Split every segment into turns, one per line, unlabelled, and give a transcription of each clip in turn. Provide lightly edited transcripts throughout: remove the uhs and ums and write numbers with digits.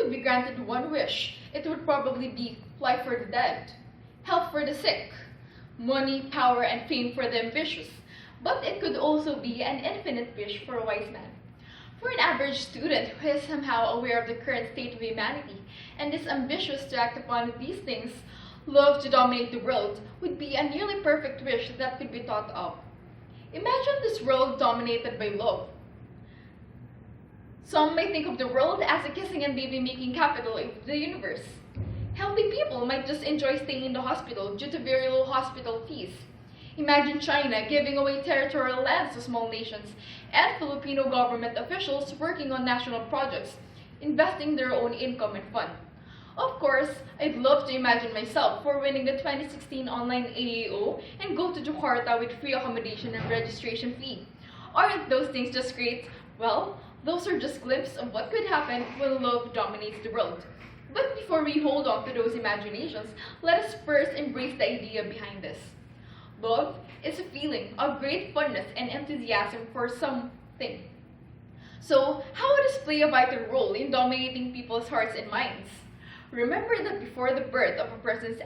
could be granted one wish, it would probably be life for the dead, health for the sick, money, power, and fame for the ambitious. But it could also be an infinite wish for a wise man. For an average student who is somehow aware of the current state of humanity and is ambitious to act upon these things, love to dominate the world would be a nearly perfect wish that could be thought of. Imagine this world dominated by love. Some may think of the world as a kissing and baby-making capital of the universe. Healthy people might just enjoy staying in the hospital due to very low hospital fees. Imagine China giving away territorial lands to small nations, and Filipino government officials working on national projects, investing their own income and fund. Of course, I'd love to imagine myself for winning the 2016 online AAO and go to Jakarta with free accommodation and registration fee. Aren't those things just great? Well, those are just glimpses of what could happen when love dominates the world. But before we hold on to those imaginations, let us first embrace the idea behind this. Love is a feeling of great fondness and enthusiasm for something. So, how does it play a vital role in dominating people's hearts and minds? Remember that before the birth of a person's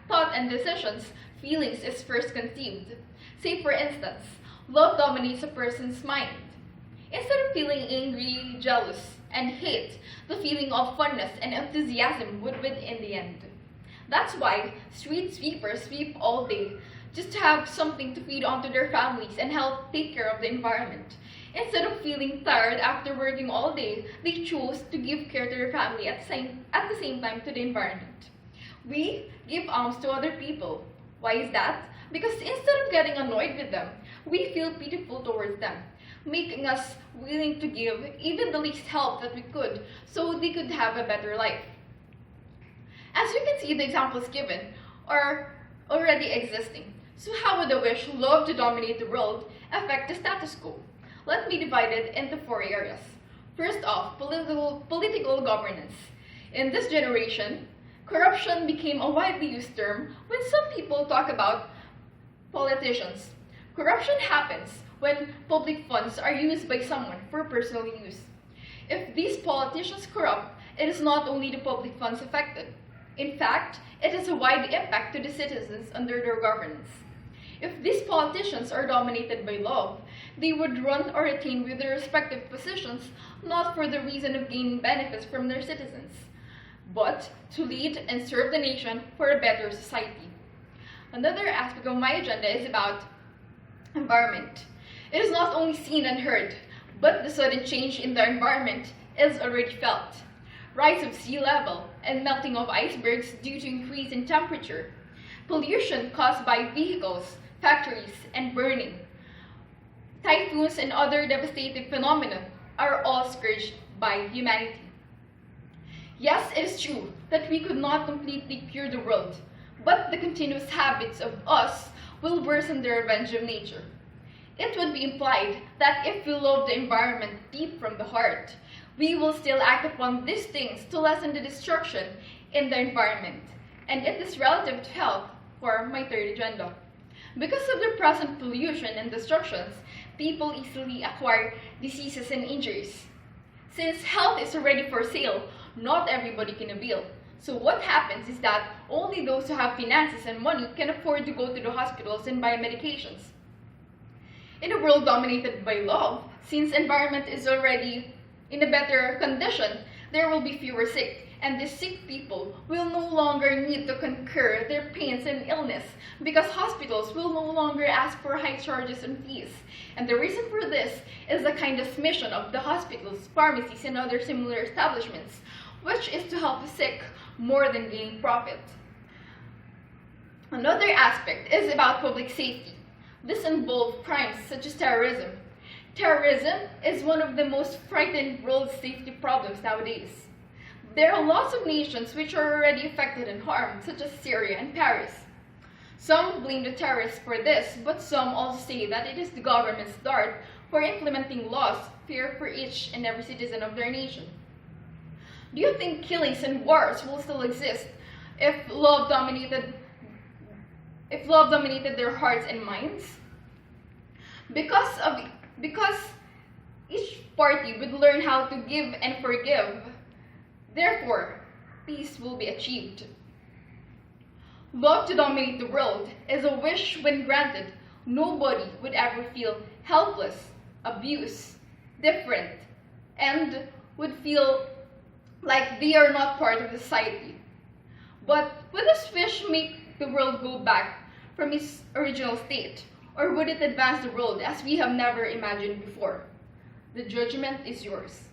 thought and decisions, feelings is first conceived. Say for instance, love dominates a person's mind. Instead of feeling angry, jealous, and hate, the feeling of fondness and enthusiasm would win in the end. That's why street sweepers sweep all day, just to have something to feed onto their families and help take care of the environment. Instead of feeling tired after working all day, they choose to give care to their family at the same time to the environment. We give alms to other people. Why is that? Because instead of getting annoyed with them, we feel pitiful towards them, making us willing to give even the least help that we could so they could have a better life. As you can see, the examples given are already existing. So how would a wish, love to dominate the world, affect the status quo? Let me divide it into 4 areas. First off, political governance. In this generation, corruption became a widely used term when some people talk about politicians. Corruption happens when public funds are used by someone for personal use. If these politicians corrupt, it is not only the public funds affected. In fact, it has a wide impact to the citizens under their governance. If these politicians are dominated by love, they would run or retain with their respective positions not for the reason of gaining benefits from their citizens, but to lead and serve the nation for a better society. Another aspect of my agenda is about environment. It is not only seen and heard, but the sudden change in the environment is already felt. Rise of sea level and melting of icebergs due to increase in temperature, pollution caused by vehicles, factories, and burning, typhoons and other devastating phenomena are all scourged by humanity. Yes, it is true that we could not completely cure the world, but the continuous habits of us will worsen the revenge of nature. It would be implied that if we love the environment deep from the heart, we will still act upon these things to lessen the destruction in the environment, and it is relative to health for my third agenda. Because of the present pollution and destructions, people easily acquire diseases and injuries. Since health is already for sale, not everybody can avail. So what happens is that only those who have finances and money can afford to go to the hospitals and buy medications. In a world dominated by love, since environment is already in a better condition, there will be fewer sick, and the sick people will no longer need to incur their pains and illness because hospitals will no longer ask for high charges and fees. And the reason for this is the kindest mission of the hospitals, pharmacies, and other similar establishments, which is to help the sick more than gain profit. Another aspect is about public safety. This involves crimes such as terrorism. Terrorism is one of the most frightening world safety problems nowadays. There are lots of nations which are already affected and harmed, such as Syria and Paris. Some blame the terrorists for this, but some also say that it is the government's dart for implementing laws fair for each and every citizen of their nation. Do you think killings and wars will still exist if love dominated Each party would learn how to give and forgive. Therefore, peace will be achieved. Love to dominate the world is a wish when granted. Nobody would ever feel helpless, abused, different, and would feel like they are not part of the society. But would this wish make the world go back from its original state, or would it advance the world as we have never imagined before? The judgment is yours.